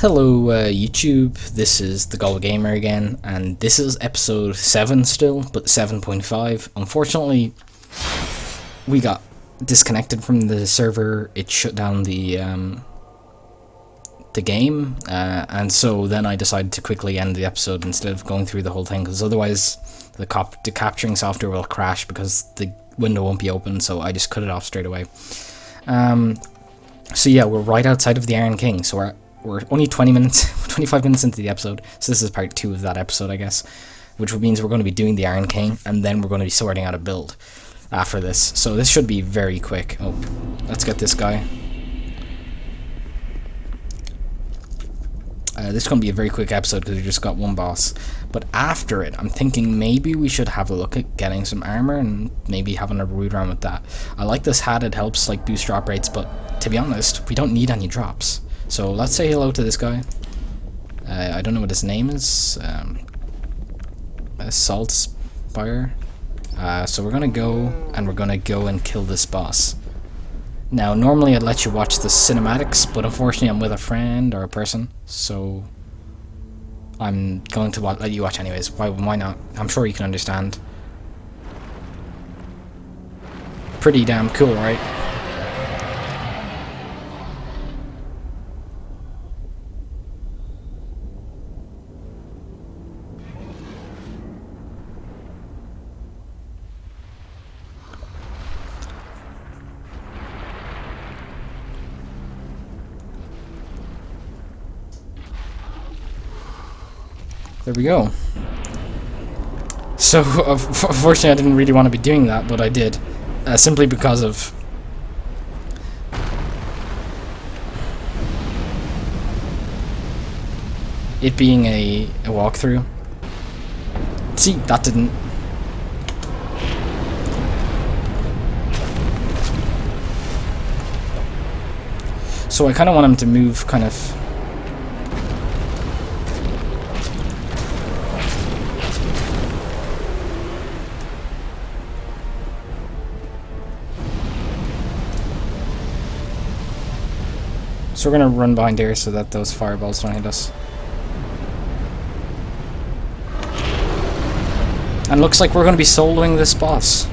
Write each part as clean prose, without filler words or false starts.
Hello YouTube, this is the Goal Gamer again, and this is episode 7 still, but 7.5. Unfortunately, we got disconnected from the server. It shut down the game, and so then I decided to quickly end the episode instead of going through the whole thing, because otherwise the capturing software will crash because the window won't be open, so I just cut it off straight away. So yeah, we're right outside of the Iron King, so we're only 25 minutes into the episode, so this is part 2 of that episode, I guess, which means we're going to be doing the Iron King, and then we're going to be sorting out a build after this, so this should be very quick. Oh, let's get this guy. This is going to be a very quick episode because we just got one boss, but after it, I'm thinking maybe we should have a look at getting some armor and maybe having a root around with that. I like this hat, it helps like boost drop rates, but to be honest, we don't need any drops. So let's say hello to this guy. I don't know what his name is. Salt Spire. So we're gonna go and kill this boss. Now, normally I'd let you watch the cinematics, but unfortunately I'm with a friend or a person, so I'm going to let you watch anyways. Why not? I'm sure you can understand. Pretty damn cool, right? There we go. So, unfortunately I didn't really want to be doing that, but I did. Simply because of it being a walkthrough. See, that didn't... So I kind of want him to move kind of... So we're going to run behind here so that those fireballs don't hit us. And looks like we're going to be soloing this boss.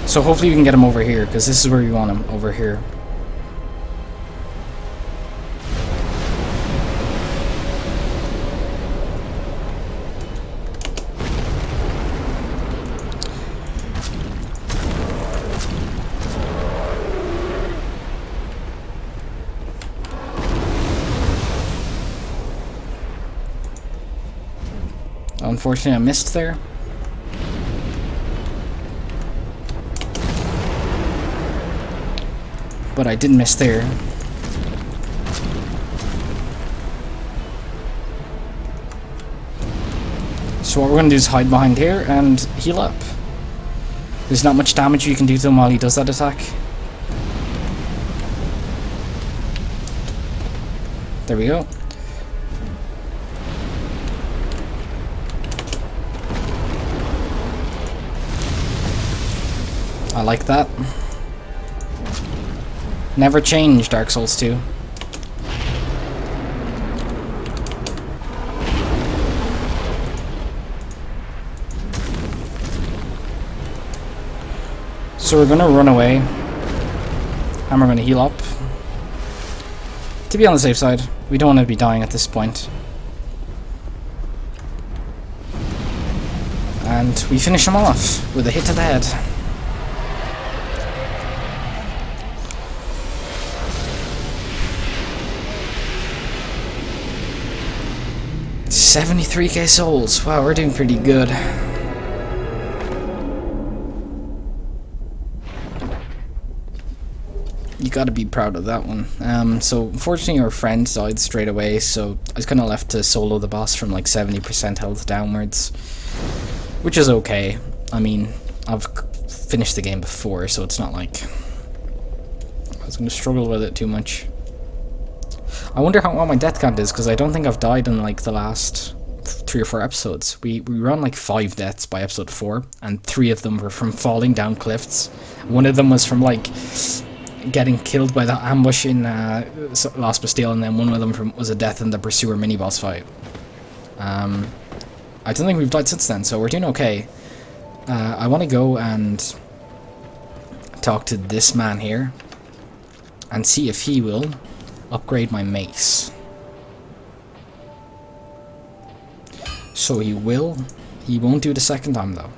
So hopefully we can get him over here, because this is where we want him, over here. Unfortunately, I missed there. But I didn't miss there. So what we're going to do is hide behind here and heal up. There's not much damage you can do to him while he does that attack. There we go. I like that. Never change, Dark Souls 2. So we're gonna run away, and we're gonna heal up. To be on the safe side, we don't want to be dying at this point. And we finish him off with a hit to the head. 73k souls. Wow, we're doing pretty good. You gotta be proud of that one. So unfortunately our friend died straight away, so I was kinda left to solo the boss from like 70% health downwards, which is okay. I mean, I've finished the game before, so it's not like I was gonna struggle with it too much. I wonder what my death count is, because I don't think I've died in like the last 3 or 4 episodes. We run like 5 deaths by episode 4, and 3 of them were from falling down cliffs. One of them was from like getting killed by the ambush in Lost Bastille, and then one of them was a death in the Pursuer mini-boss fight. I don't think we've died since then, so we're doing okay. I want to go and talk to this man here and see if he will upgrade my mace. So he will. He won't do it a second time though,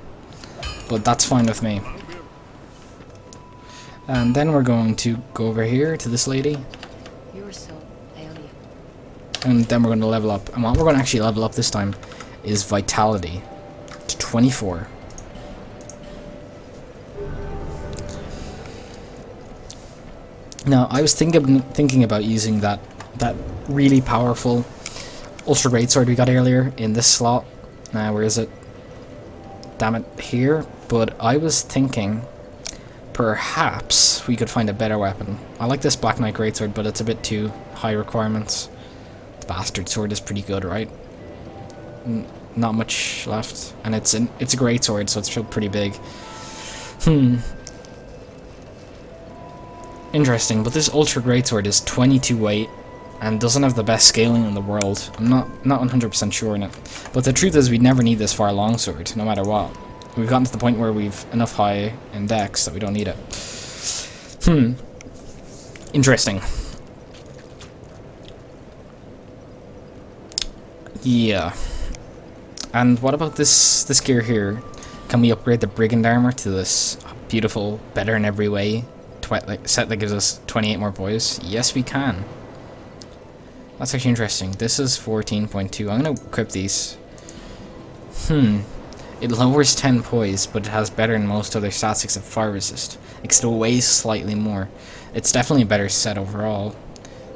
but that's fine with me. And then we're going to go over here to this lady, and then we're going to level up. And what we're going to actually level up this time is Vitality to 24. Now, I was thinking about using that really powerful Ultra Greatsword we got earlier in this slot. Where is it? Damn it, here. But I was thinking perhaps we could find a better weapon. I like this Black Knight Greatsword, but it's a bit too high requirements. The Bastard Sword is pretty good, right? Not much left, and it's a greatsword, so it's still pretty big. Interesting, but this Ultra Greatsword is 22 weight and doesn't have the best scaling in the world. I'm not 100% sure in it. But the truth is, we'd never need this for our longsword, no matter what. We've gotten to the point where we've enough high in dex that we don't need it. Interesting. Yeah. And what about this gear here? Can we upgrade the Brigand armor to this beautiful, better in every way set that gives us 28 more poise? Yes, we can. That's actually interesting. This is 14.2. I'm going to equip these. It lowers 10 poise, but it has better than most other stats except fire resist. It still weighs slightly more. It's definitely a better set overall.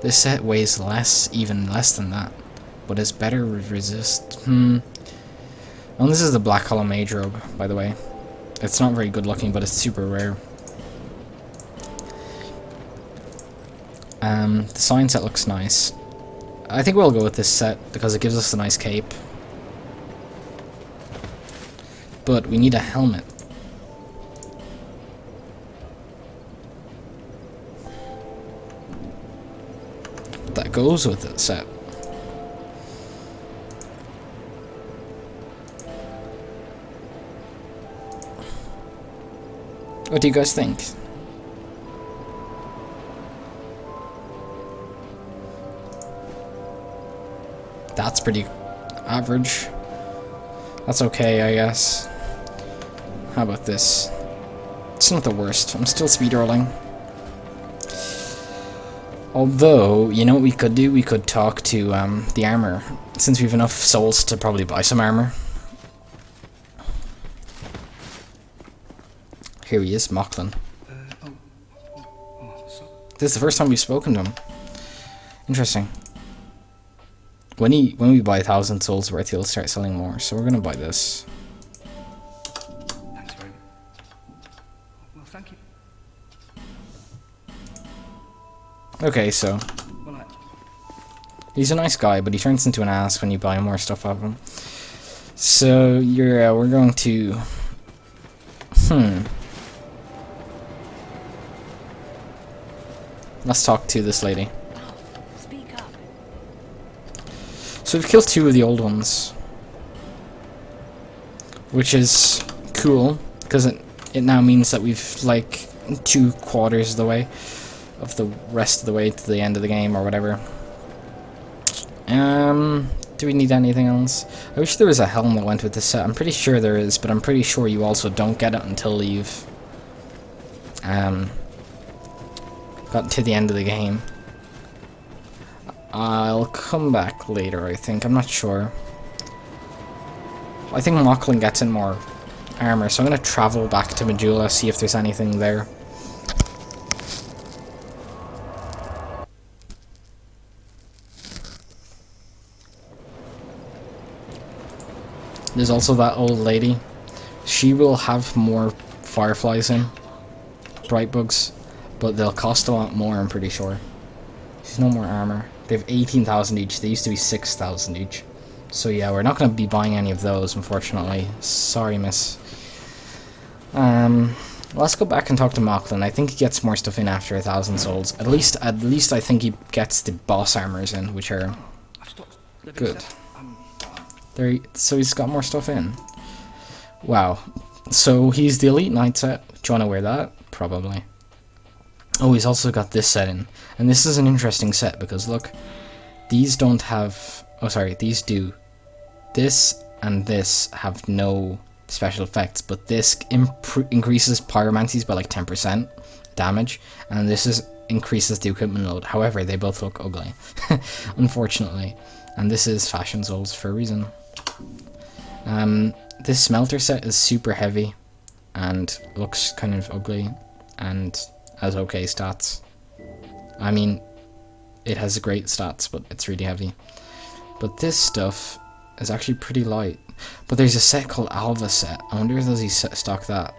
This set weighs less, even less than that, but it's better resist. And this is the Black Hollow Mage Robe, by the way. It's not very good looking, but it's super rare. The sign set looks nice. I think we'll go with this set because it gives us a nice cape. But we need a helmet. That goes with the set. What do you guys think? That's pretty average. That's okay, I guess. How about this? It's not the worst. I'm still speedrolling. Although, you know what we could do? We could talk to the armor, since we have enough souls to probably buy some armor. Here he is, Mocklin. This is the first time we've spoken to him. Interesting. When we buy 1,000 souls worth, he'll start selling more. So we're gonna buy this. Thanks very much. Well, thank you. Okay, so he's a nice guy, but he turns into an ass when you buy more stuff of him. So we're going to let's talk to this lady. So we've killed 2 of the old ones, which is cool because it now means that we've like 2/4 of the way of the rest of the way to the end of the game or whatever. Do we need anything else? I wish there was a helm that went with this set. I'm pretty sure there is, but I'm pretty sure you also don't get it until you've gotten to the end of the game. I'll come back later, I think. I'm not sure. I think Mocklin gets in more armor, so I'm going to travel back to Majula, see if there's anything there. There's also that old lady. She will have more fireflies in, bright bugs, but they'll cost a lot more, I'm pretty sure. She's no more armor. They have 18,000 each. They used to be 6,000 each. So yeah, we're not going to be buying any of those, unfortunately. Sorry, miss. Let's go back and talk to Mocklin. I think he gets more stuff in after 1,000 souls. At least I think he gets the boss armors in, which are good. There, so he's got more stuff in. Wow. So he's the Elite Knight set. Do you want to wear that? Probably. Oh, he's also got this set in. And this is an interesting set because look, these don't have... Oh, sorry, these do. This and this have no special effects, but this increases pyromancies by like 10% damage, and this increases the equipment load. However, they both look ugly, unfortunately. And this is Fashion Souls for a reason. This smelter set is super heavy and looks kind of ugly and has okay stats. I mean, it has great stats, but it's really heavy. But this stuff is actually pretty light. But there's a set called Alva set. I wonder if does he stock that?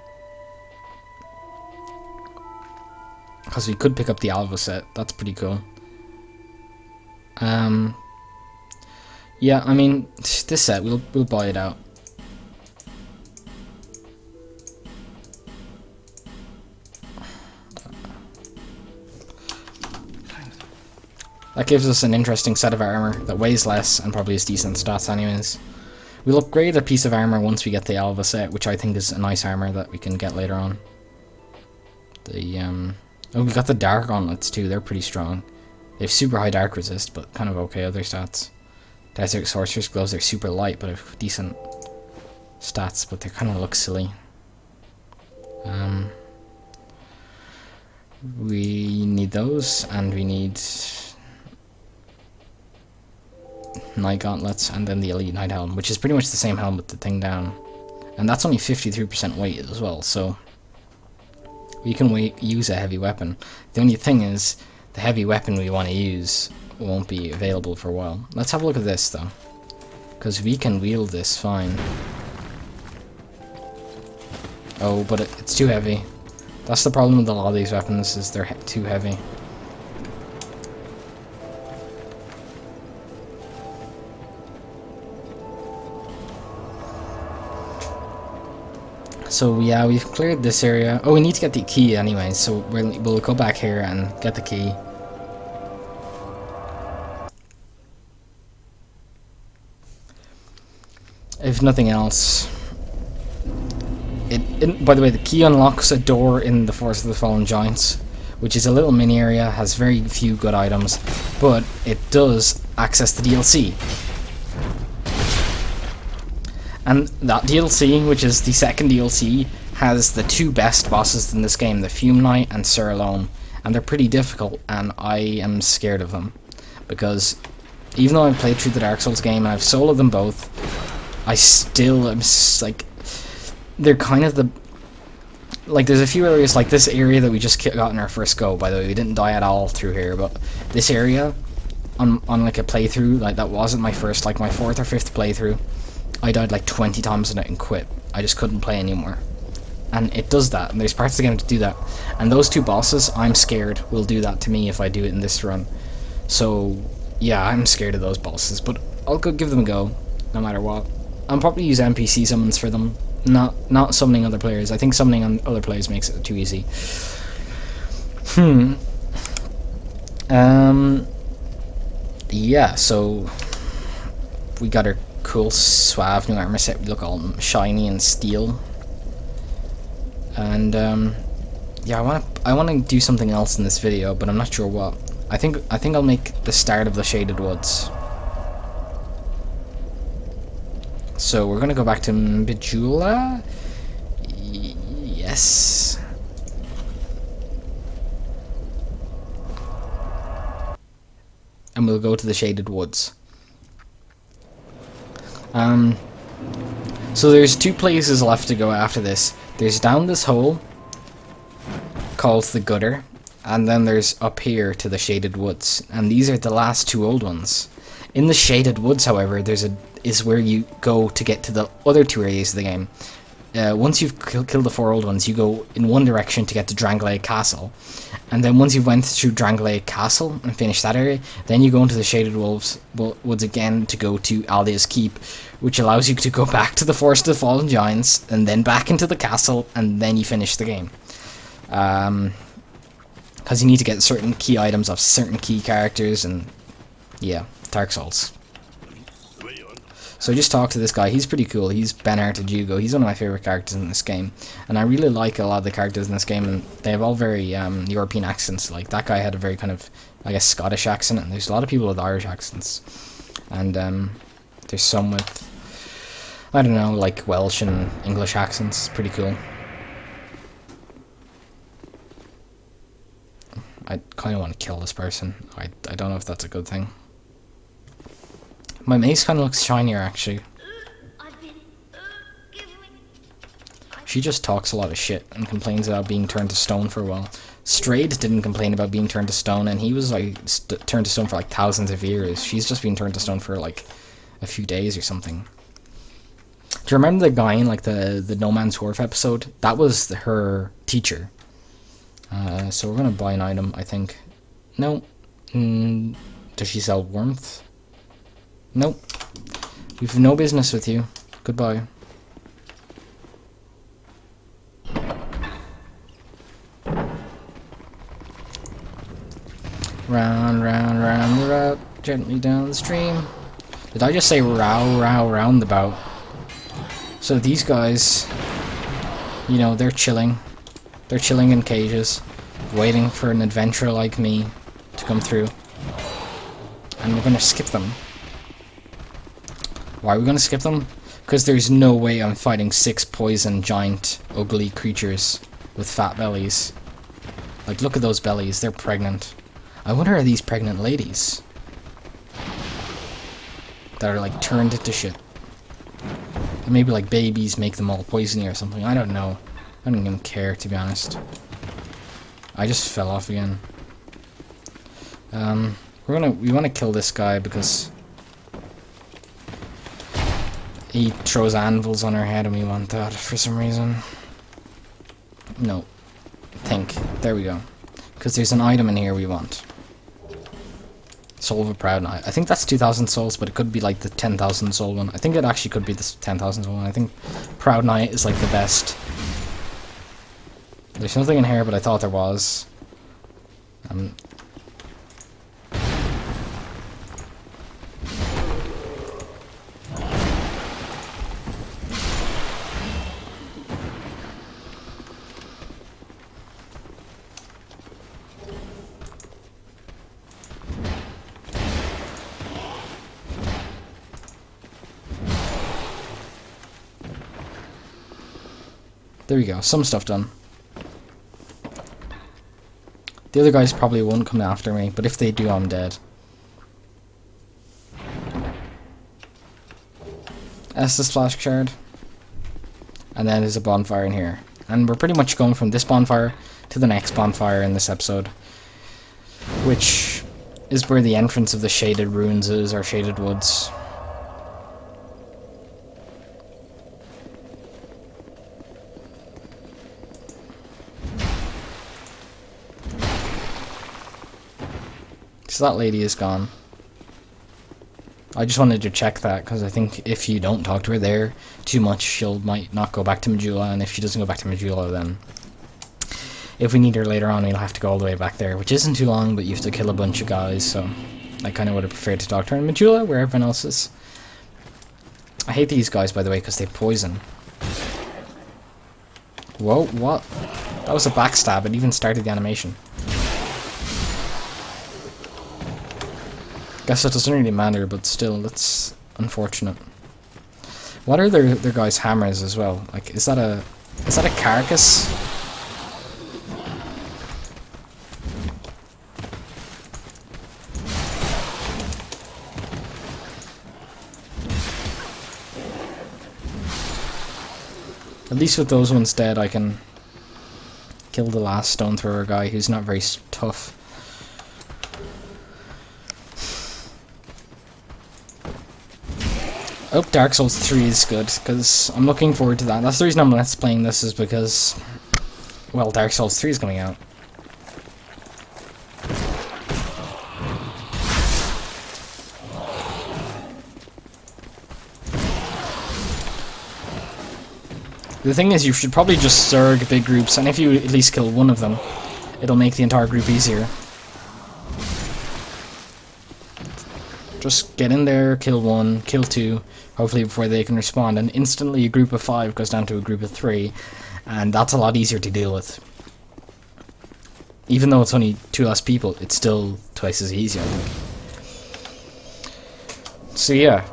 Because we could pick up the Alva set. That's pretty cool. Yeah, I mean, this set we'll buy it out. That gives us an interesting set of armor that weighs less and probably has decent stats anyways. We'll upgrade a piece of armor once we get the Alva set, which I think is a nice armor that we can get later on. Oh, we got the dark gauntlets too, they're pretty strong. They have super high dark resist, but kind of okay other stats. Desert Sorcerer's Gloves, they're super light, but have decent stats, but they kind of look silly. We need those, and we need Knight Gauntlets, and then the Elite Knight Helm, which is pretty much the same helm with the thing down. And that's only 53% weight as well, so we can use a heavy weapon. The only thing is, the heavy weapon we want to use won't be available for a while. Let's have a look at this though, because we can wield this fine. Oh, but it's too heavy. That's the problem with a lot of these weapons, is they're too heavy. So yeah, we've cleared this area. Oh, we need to get the key anyway, so we'll go back here and get the key. If nothing else, by the way, the key unlocks a door in the Forest of the Fallen Giants, which is a little mini area, has very few good items, but it does access the DLC. And that DLC, which is the second DLC, has the two best bosses in this game, the Fume Knight and Sir Alone, and they're pretty difficult, and I am scared of them, because even though I've played through the Dark Souls game and I've soloed them both, I still am like, they're kind of the, like, there's a few areas like this area that we just got in our first go. By the way, we didn't die at all through here, but this area on like a playthrough, like that wasn't my first, like my fourth or fifth playthrough, I died like 20 times in it and quit. I just couldn't play anymore. And it does that, and there's parts of the game to do that. And those two bosses, I'm scared, will do that to me if I do it in this run. So yeah, I'm scared of those bosses, but I'll go give them a go, no matter what. I'll probably use NPC summons for them, not summoning other players. I think summoning on other players makes it too easy. Yeah, so we got our cool suave new armor set. We look all shiny and steel. And yeah, I want to do something else in this video, but I'm not sure what. I think I'll make the start of the Shaded Woods. So we're gonna go back to Bejula. Yes. And we'll go to the Shaded Woods. So there's two places left to go after this. There's down this hole called the Gutter, and then there's up here to the Shaded Woods, and these are the last two old ones. In the Shaded Woods, however, is where you go to get to the other two areas of the game. once you've killed the 4 old ones, you go in one direction to get to Dranglade Castle, and then once you've went through Dranglade Castle and finished that area, then you go into the Shaded Woods again to go to Aldea's Keep, which allows you to go back to the Forest of the Fallen Giants, and then back into the castle, and then you finish the game. Because you need to get certain key items of certain key characters, and yeah, Dark Souls. So just talk to this guy. He's pretty cool. He's Ben Artajugo. He's one of my favorite characters in this game, and I really like a lot of the characters in this game, and they have all very European accents. Like that guy had a very kind of, I guess, Scottish accent, and there's a lot of people with Irish accents, and there's some with, I don't know, like Welsh and English accents. Pretty cool. I kind of want to kill this person. I don't know if that's a good thing. My mace kind of looks shinier, actually. She just talks a lot of shit and complains about being turned to stone for a while. Strayed didn't complain about being turned to stone, and he was like turned to stone for like thousands of years. She's just been turned to stone for like a few days or something. Do you remember the guy in like the No Man's Wharf episode? That was her teacher. So we're gonna buy an item, I think. No. Does she sell warmth? Nope. We've no business with you. Goodbye. Round, round, round the route, gently down the stream. Did I just say row, row, roundabout? So these guys, you know, they're chilling. They're chilling in cages, waiting for an adventurer like me to come through. And we're gonna skip them. Why are we gonna skip them? Because there's no way I'm fighting 6 poison giant ugly creatures with fat bellies. Like, look at those bellies, they're pregnant. I wonder, are these pregnant ladies that are like turned into shit? Or maybe like babies make them all poisony or something. I don't know. I don't even care, to be honest. I just fell off again. We want to kill this guy because he throws anvils on our head and we want that for some reason. No. Think. There we go. Because there's an item in here we want. Soul of a Proud Knight. I think that's 2,000 souls, but it could be like the 10,000 soul one. I think it actually could be the 10,000 soul one. I think Proud Knight is like the best. There's nothing in here, but I thought there was. There we go, some stuff done. The other guys probably won't come after me, but if they do, I'm dead. Estus Splash Shard. And then there's a bonfire in here. And we're pretty much going from this bonfire to the next bonfire in this episode. Which is where the entrance of the Shaded Ruins is, or Shaded Woods. So that lady is gone. I just wanted to check that because I think if you don't talk to her there too much, she might not go back to Majula, and if she doesn't go back to Majula, then if we need her later on, we'll have to go all the way back there, which isn't too long, but you have to kill a bunch of guys, so I kind of would have preferred to talk to her in Majula, where everyone else is. I hate these guys, by the way, because they poison. Whoa, what? That was a backstab. It even started the animation. Guess it doesn't really matter, but still, that's unfortunate. What are their guys' hammers as well? Like, is that a carcass? At least with those ones dead, I can kill the last stone thrower guy who's not very tough. Oh, Dark Souls 3 is good, because I'm looking forward to that. That's the reason I'm let's playing this, is because, well, Dark Souls 3 is coming out. The thing is, you should probably just zerg big groups, and if you at least kill one of them, it'll make the entire group easier. Just get in there, kill one, kill two, hopefully before they can respond, and instantly a group of 5 goes down to a group of 3, and that's a lot easier to deal with. Even though it's only 2 less people, it's still twice as easy, I think. So yeah,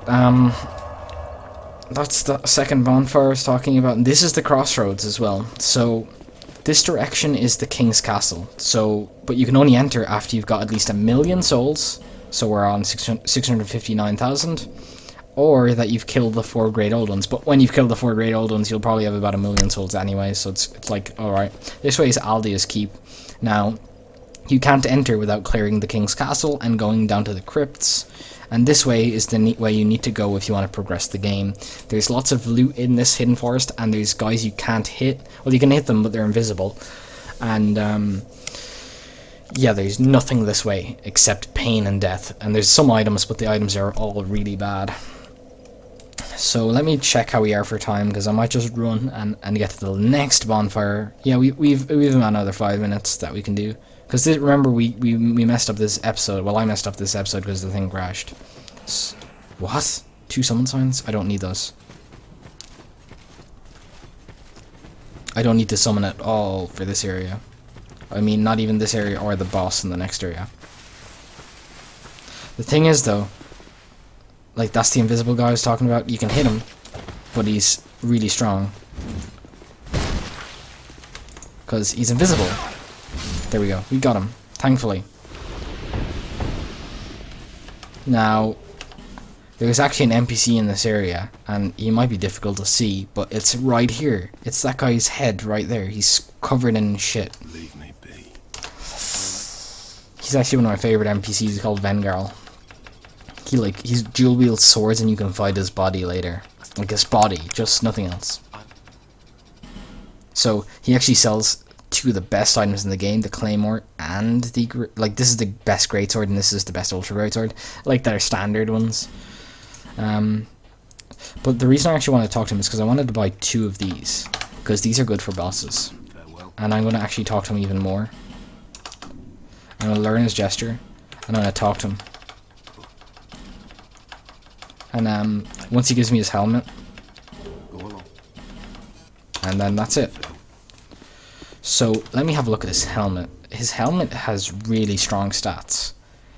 that's the second bonfire I was talking about, and this is the crossroads as well. So this direction is the King's Castle. So, but you can only enter after you've got at least 1,000,000 souls. So we're on 659,000, or that you've killed the 4 Great Old Ones. But when you've killed the 4 Great Old Ones, you'll probably have about 1,000,000 souls anyway. So it's like, all right. This way is Aldea's Keep. Now, you can't enter without clearing the King's Castle and going down to the crypts. And this way is the neat way you need to go if you want to progress the game. There's lots of loot in this hidden forest, and there's guys you can't hit. Well, you can hit them, but they're invisible. And yeah, there's nothing this way except pain and death. And there's some items, but the items are all really bad. So let me check how we are for time, because I might just run and get to the next bonfire. Yeah, we've another 5 minutes that we can do. Because remember, we messed up this episode. Well, I messed up this episode because the thing crashed. What? 2 summon signs? I don't need those. I don't need to summon at all for this area. I mean, not even this area or the boss in the next area. The thing is, though, like, that's the invisible guy I was talking about. You can hit him, but he's really strong. Because he's invisible. There we go. We got him. Thankfully. Now, there's actually an NPC in this area, and he might be difficult to see, but it's right here. It's that guy's head right there. He's covered in shit. Leave me be. He's actually one of my favorite NPCs. He's called Vengarl. He's dual wield swords, and you can fight his body later. Like his body, just nothing else. So he actually sells 2 of the best items in the game, the Claymore and the, like, this is the best greatsword and this is the best ultra greatsword, like their standard ones. But the reason I actually want to talk to him is because I wanted to buy 2 of these, because these are good for bosses. And I'm going to actually talk to him even more. I'm going to learn his gesture, and I'm going to talk to him. And once he gives me his helmet, and then that's it. So let me have a look at his helmet. His helmet has really strong stats.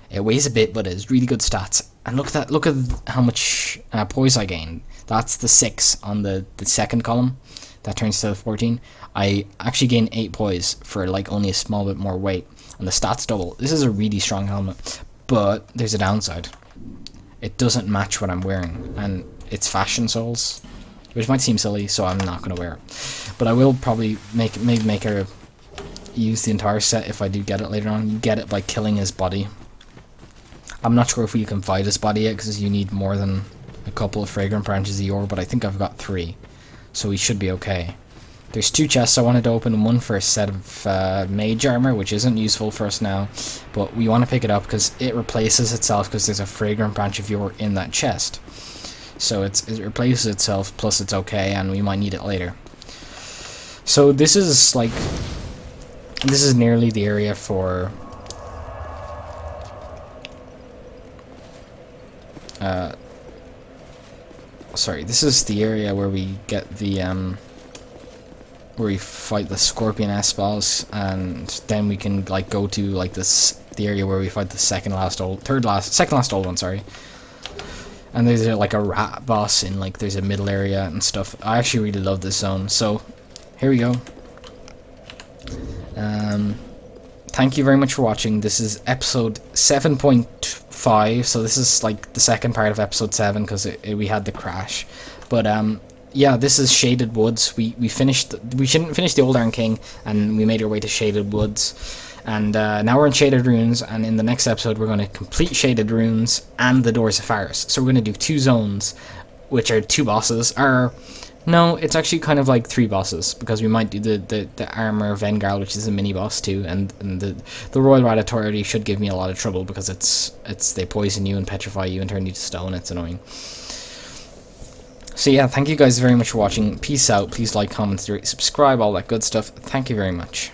It weighs a bit, but it has really good stats. And look at how much poise I gained. That's the 6 on the second column. That turns to 14. I actually gained 8 poise for like only a small bit more weight. And the stats double. This is a really strong helmet. But there's a downside. It doesn't match what I'm wearing. And it's fashion souls, which might seem silly, so I'm not going to wear it. But I will probably make her use the entire set if I do get it later on. You get it by killing his body. I'm not sure if you can fight his body yet, because you need more than a couple of fragrant branches of yore, but I think I've got 3. So we should be okay. There's 2 chests I wanted to open, one for a set of mage armor, which isn't useful for us now, but we want to pick it up because it replaces itself, because there's a fragrant branch of yore in that chest. So it replaces itself, plus it's okay, and we might need it later. So this is nearly the area for sorry, this is the area where we get the where we fight the Scorpion S-balls, and then we can like go to like the area where we fight the second last old one, sorry. And there's like a rat boss in like there's a middle area and stuff. I actually really love this zone. So here we go. Thank you very much for watching. This is episode 7.5, so this is like the second part of episode 7 because we had the crash. But yeah, this is Shaded Woods. We shouldn't finish the Old Iron King, and we made our way to Shaded Woods. And now we're in Shaded Ruins, and in the next episode we're going to complete Shaded Ruins and the Doors of Faris. So we're going to do 2 zones which are 2 bosses, or no, it's actually kind of like 3 bosses, because we might do the Armor of Vengarl, which is a mini boss too, and the Royal Rat Authority should give me a lot of trouble, because it's they poison you and petrify you and turn you to stone. It's annoying. So yeah, thank you guys very much for watching. Peace out. Please like, comment, subscribe, all that good stuff. Thank you very much.